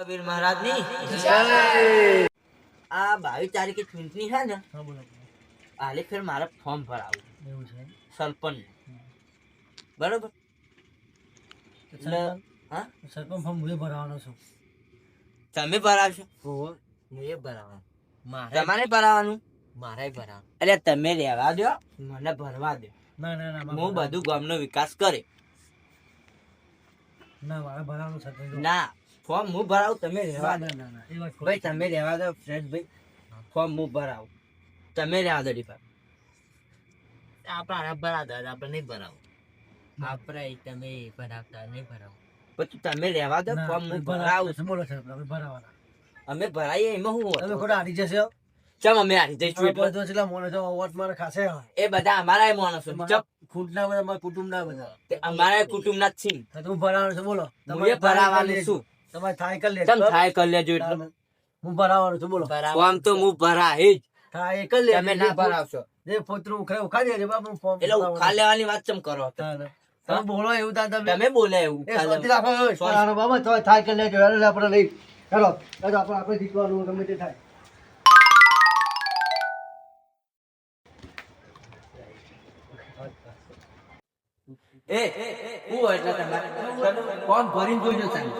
કબીર મહારાજની આ 22 તારીખે ચૂંટણી છે ને. હા બોલો. આલે ફેર મારે ફોર્મ ભરાવું એવું છે સરપંચ બરોબર. એટલે હા સરપંચ ફોર્મ હું ભરવાનો છું. તમે ભરાવશો? હું એ ભરાવાનો. તમારે ભરાવાનું? મારે ભરાવાનું. એટલે તમે રહેવા દો, મને ભરવા દો. ના ના ના હું બધું ગામનો વિકાસ કરે. ના મારે ભરાવાનું છે. ના ફોર્મ હું ભરાવું, તમે રહેવા દો. ના ના ના એ વાત ભાઈ તમે રહેવા દો ફ્રેન્ડ ભાઈ, ફોર્મ હું ભરાવું, તમે રહેવા દો. ડીપા આપણા ભરાતા આપણે નહીં ભરાવું. આપણે તમે ભરાવતા નહીં ભરાવું. પછી તમે રહેવા દો, ફોર્મ હું ભરાવું. બોલો સાહેબ આપણે ભરાવાના. અમે ભરાઈએ એમાં હું તમે ખોટા હારી જશે. ચમ અમે હારી જઈશું એટલે? બધો છેલ્લા મોને તો વોટ મારે ખાશે. એ બધા અમારા માણસો ચપ ખૂટના બધા મારા કુટુંબના બધા. તે અમારા કુટુંબના જ છે. તમે ભરાવાનું છે બોલો. હું એ ભરાવાનું છું. તમારે થાય કરી લે. ચમ થાય કરી લેજો એટલે. હું ભરાવાનું છું બોલો. ફોર્મ તો હું ભરાઈ જ. થાય કરી લે. તમે ના ભરાવશો જે પોતરું ઉખાડી દેજે બાપુ ફોર્મ. એટલે ઉખા લેવાની વાત ચમ કરો? તમે બોલો એવું થાય તમે બોલે એવું એ શાંતિ રાખો. ભરાવાનો બાબા તો થાય કરી લેજો. એટલે આપણે લઈ હેલો આપણે જીતવાનું ગમે તે થાય. એ હું એટલે તમારે ફોર્મ ભરીને જોઈજો સાહેબ.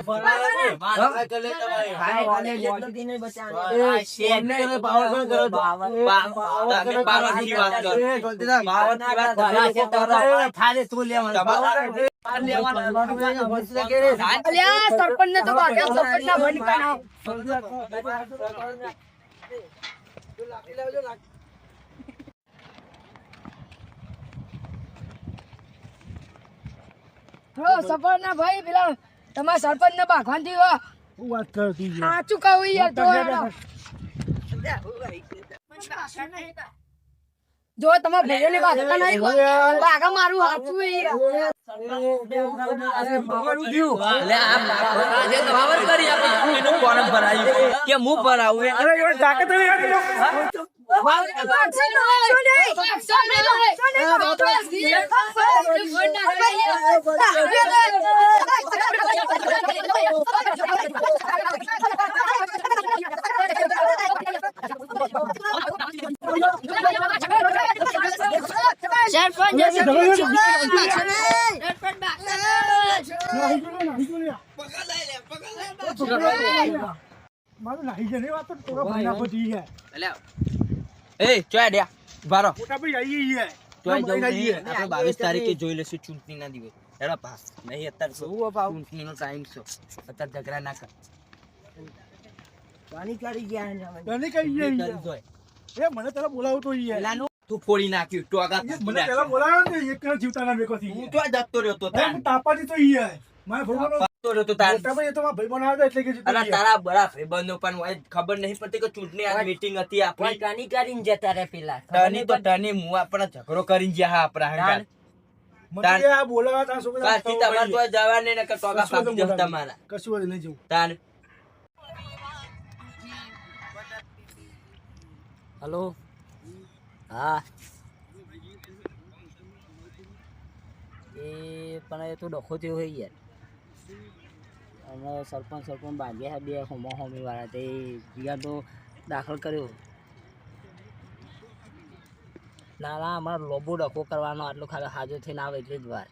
સફળ ના ભાઈ પેલા તમારા સરપંચ ને ભાગવાન થી વાત કરતી સાચું કહું યાર તો જો તમારા ભાઈઓ ને ભાગતા નહીં ભાગા મારું સાચું કે હું ભરાવું મારું નાહી જાય વાત તો થોડા ભાઈના પતી ગયા. એ ચોય ડ્યા ભારો મોટા ભાઈ આવીએ ચોય જવું નહીં. આપણે 22 તારીખે જોઈ લેશું ચૂંટણીના દિવસે. એડા પાસ નહીં અત્યારે ચૂંટણીનો ટાઈમ છે. અત્યારે ઝઘડા ના કર. તને કઈ ગયા એ મને પેલા બોલાવો તો ઈ પેલાનું તું ફોડી નાખ્યું ટોગા મને પેલા બોલાવો ને એક જીવતાના મેકોથી હું તો જતો રહ્યો તો હું તાપાથી તો ઈ મારા ભાઈનો જતો રહ્યો તો તાર. મોટા ભાઈ તો મારા ભાઈ બનાવતા એટલે કે અરે તારા બડા ભાઈબંધો પણ હોય ખબર નહીં પડતી કે ચૂંટણી આ મીટિંગ હતી આપણી. ટની કરીને જતા રે પેલા ટની તો ટની હું આપણે ઝઘડો કરીને જ્યાં હા આપણા હંગાત. મને આ બોલાવા તા શું કાશી તમારે તો જવાની ને કે ટોગા ફાકી જશે તમારા. કશું નહીં જવું. તાર હલો હા એ પણ એ તો ડખો થયો હોય યાર. અને સરપંચ ભાગ્યા બે હોમી વાળા તે બીજા તો દાખલ કર્યો. ના ના અમારે લોબો ડખો કરવાનો આટલો ખાલી હાજર થઈને આવે એટલી જ વાર.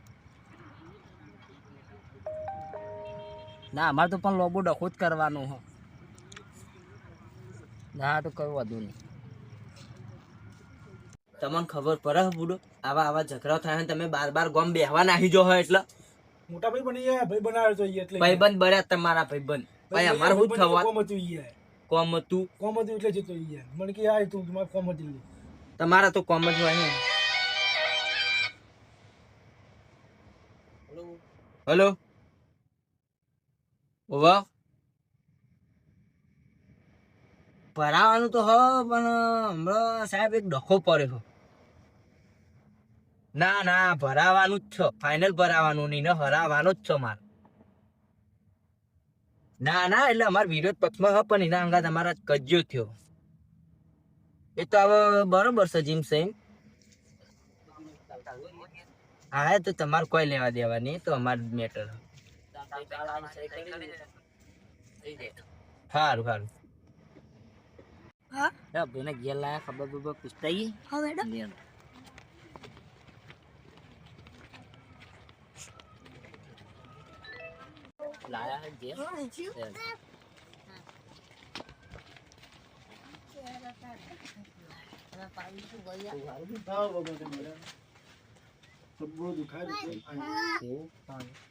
ના અમારે તો પણ લોબો ડખો જ કરવાનો હ. ના તો કઈ વધુ નહીં. તમને ખબર પડે બુડો આવા ઝઘડા થાય ને તમે બાર ગોમ બેહવા નાહી જો હોય એટલે મોટા ભાઈ બની ગયા ભાઈ બનાવ્યો તો ઈ એટલે ભાઈબંધ બર્યા તમારા ભાઈબંધ. ભાઈ અમારે શું થવા કોમ હતું ઈ કોમ હતું એટલે જતો ઈ મને કે આ તું તમારે કોમ હતી તમારા તો કોમ જ હોય ને. હેલો વાહ ભરાવાનું તો હ પણ હમણાં સાહેબ એક ડખો પડ્યો. ના ના ભરાવાનું જ છે, ફાઇનલ ભરાવાનું નહીં ને હરાવવાનું જ છે મારે. ના ના એટલે અમારા વિરોધ પક્ષમાં હ પણ એના અંગા તમારા કજ્યો થયો એ તો હવે બરોબર છે જીમ સેમ. હા તો તમારે કોઈ લેવા દેવા નહીં, તો અમારું મેટર. સારું સારું હા ભાઈને ઘેર લાયા ખબર બબર પૂછતા આવીએ. હા મેડમ લે. લાયા હે ઘેર. લે.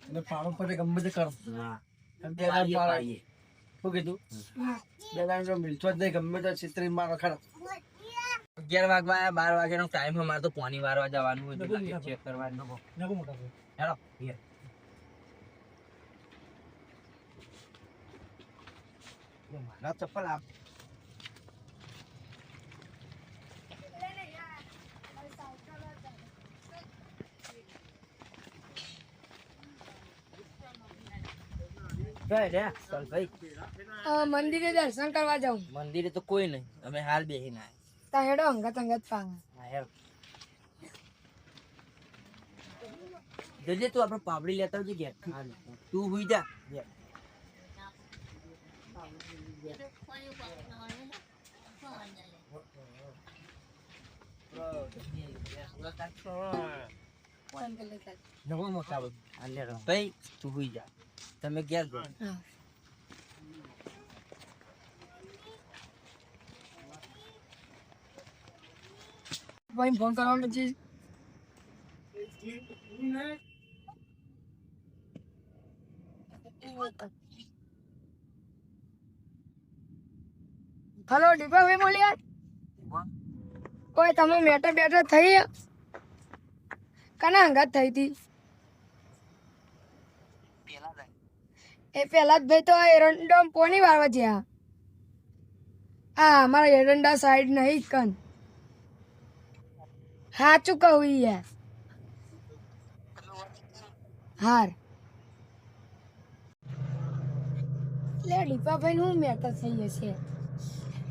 અને પાડો પર ગમે તે કરો હા. એમ બે દાણ પાડો. પાડીએ. શું કીધું બે દાણ જો મિલતો જ નહીં ગમે તે છેતરી મારો ખરા 11 વાગવા આયા, 12 વાગ્યાનો ટાઈમ છે, મારે તો પાણી વારવા જવાનું હોય એટલે લાગે ચેક કરવાનું. નકો મોટા ભાઈ. Hello here. મારા ચપ્પલ આપ. ભાઈ રે ચાલ ભાઈ મંદિરે દર્શન કરવા જાઉં મંદિરે તો કોઈ નહીં, અમે હાલ બેહીને આયા. તા હેડો અંગત અંગત પાங்க હા હેલો. જલ્દી તું આપણે પાપડી લેતા આવજે ઘેર. તું હુઈ જા ઘેર. નકો મોટા ભાઈ. હાલે રહો. ભાઈ તું હુઈ જા, તમે ઘેર જાઓ. હા ભાઈ ફોન કરવાનો છે હલો દીપાભાઈ બોલ્યા કોઈ તમે મેટર બેટર થઈ કના અંગાત થઈ હતી એ પેલા જ ભાઈ તો એરંડો પોની વારવા જ્યાં હા અમારા એરંડા સાઈડ નહીં કન સાચું કહું યાર હાર લે દીપાભાઈ નું મેટર થઈ જશે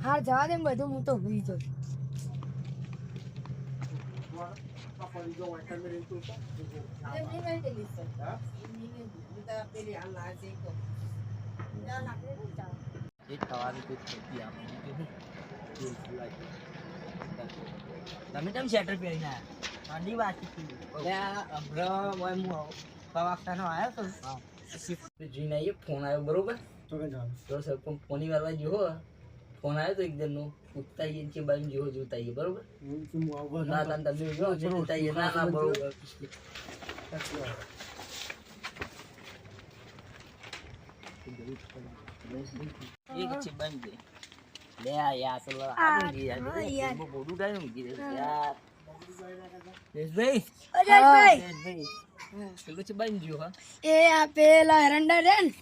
હાર જવા દે ને બધું હું તો ભૂલી જાઉં એ થવાનું કોઈ ખેતી આપણે તમે કેમ શેટર પહેરીને આયા? ઠંડી વાગતી હતી. હમણાં હું કવાક્ષાનો આવ્યો તો જોઈને આવીએ, ફોન આવ્યો બરોબર તો કે જાવ. તો સરપંચ ફોની વારવા જેવો ફોન આવ્યો તો એકદમ પૂછતા આવીએ કે બાજુ જેવો જોતા આવીએ બરોબર. હું શું આવું ના તમે જો જોતા આવીએ. ના ના બરોબર એક છે બંધ દે. લે આ યાર તો આ યાર બહુ બોડું ડાયું મૂકી દે યાર. દેશભાઈ દેશભાઈ પેલું છે બંધ ગયું. હા એ આ પેલા એરંડા રે ને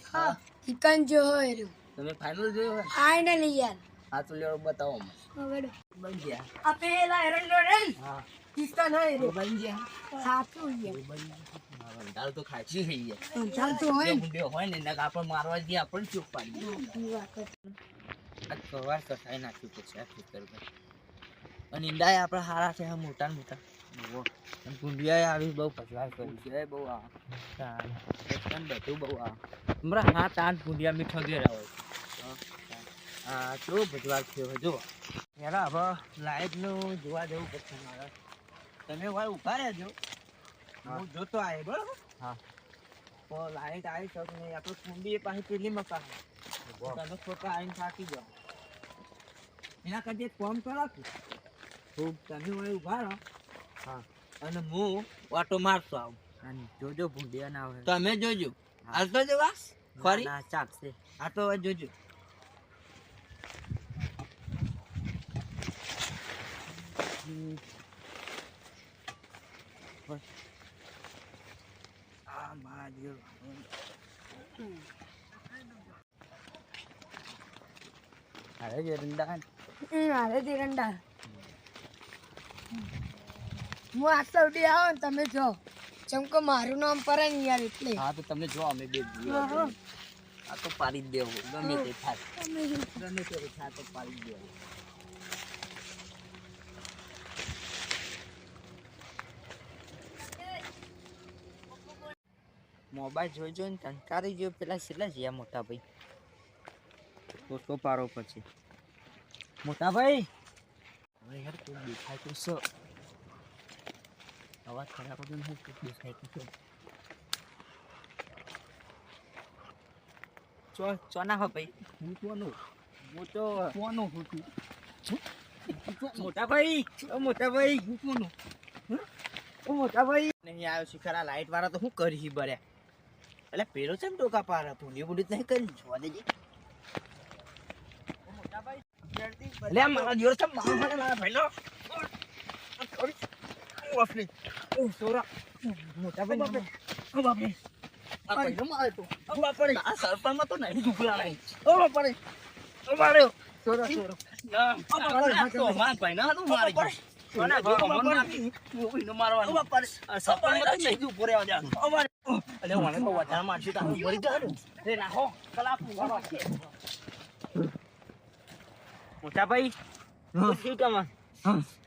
ચિકન જો હોય રહ્યું તમે ફાઇનલ જોયો હોય? આય ને નહીં યાર હા તો લેવો બતાવો મને. હવે બંધ ગયા. આ પેલા એરંડો રે ને હા ચિકન હોય રહ્યું બંધ ગયા. સાચું યાર દાળ તો ખાચી થઈ ગયા. ચાલતું હોય ને બે હોય ને નક આપણે મારવા જઈએ આપણે ચૂપ પાડી. આ કવાર કસાઈ નાખ્યું પછી આ ખેતર પર. અને ઈંડા આપણે હારા છે આ મોટા ને મોટા. અને ગુંડિયા આવી બહુ પછવાર કર્યું છે બહુ આ બધું બહુ આ હમણાં 7-8 ગુંડિયા મીઠો ઘેરા હોય. હા તો ભજવાર થયો જો યાર હવે લાઈટનું જોવા જવું પડશે મારે. તમે ભાઈ ઉભા રહેજો, હું જોતો આવે બરાબર. હા તો લાઈટ આવી શકે નહીં આપણે કુંડી પાસે પેલી મકાન તમે છોકરા આવીને થાકી જાઓ. એના કરતા એક કામ કરો તમે હોય ઉભા રહો. હા અને હું ઓટો મારતો આવું. જોજો ભૂંડિયા ના આવે તમે જોજો. હાલતો જો વાસ ફરી ચાલશે. આ તો હવે જોજો. આ મારા જેવો અરે એરંડા મારે એરંડા હું આ સૌથી આવો ને તમે જો ચમકો મારું નામ પડે ને યાર એટલે હા તો તમે જો અમે બે હા. આ તો પાડી જ દેવું ગમે તે થાય. તમે જો. ગમે તે થાય તો પાડી જ દેવું. મોબાઈલ જોઈ જોઈને કંટાળી ગયો. પેલા કેટલા છે મોટા ભાઈ કોસો પારો પછી મોટા ભાઈ હવે યાર કોઈ દેખાય તો સ અવાજ ખરાબ હતો ને કોઈ દેખાય તો ચો નાખો ભાઈ હું કોનું મોટા ભાઈ મોટા ભાઈ હું કોનું મોટા ભાઈ નહીં આવ્યો છે ખરા લાઈટ વાળા તો શું કરી બર્યા એટલે પેલો છે ને ટોકા પારા ભૂલી ભૂલી નહીં કરી જોવા દેજે મોટા ભાઈ લે મારા જોર છે મારા ભાઈ લો બાપરે ઓ સોરા મોટા ભાઈ ઓ બાપરે આ ભાઈ નો મારે તો ઓ બાપરે આ સરપંચમાં તો નહીં દુખલા નહીં ઓ બાપરે ઓ માર્યો સોરા સોરા ના તો માર ભાઈ ના તું મારી સોના જો મન મારી નો મારવાનો ઓ બાપરે સરપંચમાં તો નહીં દુખ પોરે આવજા ઓ મારે અલે મને તો વધારે મારશે તો મરી જાય રે નાખો કલા પૂરો મોટા ભાઈ શું કામ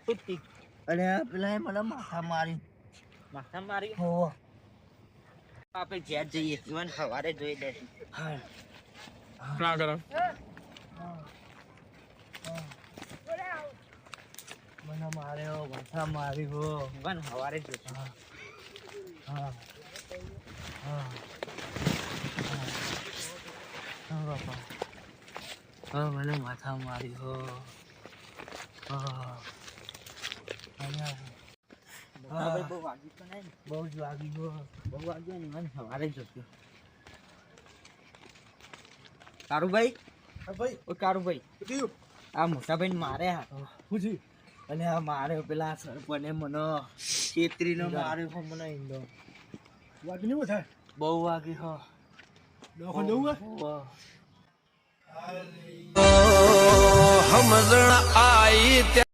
ઉઠી અરે પેલા મને માથા મારી હો આપણે ઘેર જઈએ ઈવન સવારે જોઈ દે હા ના કરો મને માર્યો માથા મારી હો ઈવન સવારે જોઈ હા હા હા બાપા હા મને માથા મારી હો હા બહુ વાગી તો નહીં બહુ જ વાગી ગયો બહુ વાગ્યો ને મને સવારે જોયો કારુભાઈ ઓ કારુભાઈ આ મોટા ભાઈ મારે હાથો પૂછી અને આ મારે પેલા સરપંચે મને છેતરીને માર્યો હો મને ઈંડો વાગી નહીં થાય બહુ વાગી હો દોખો જવું સમજણ આઈ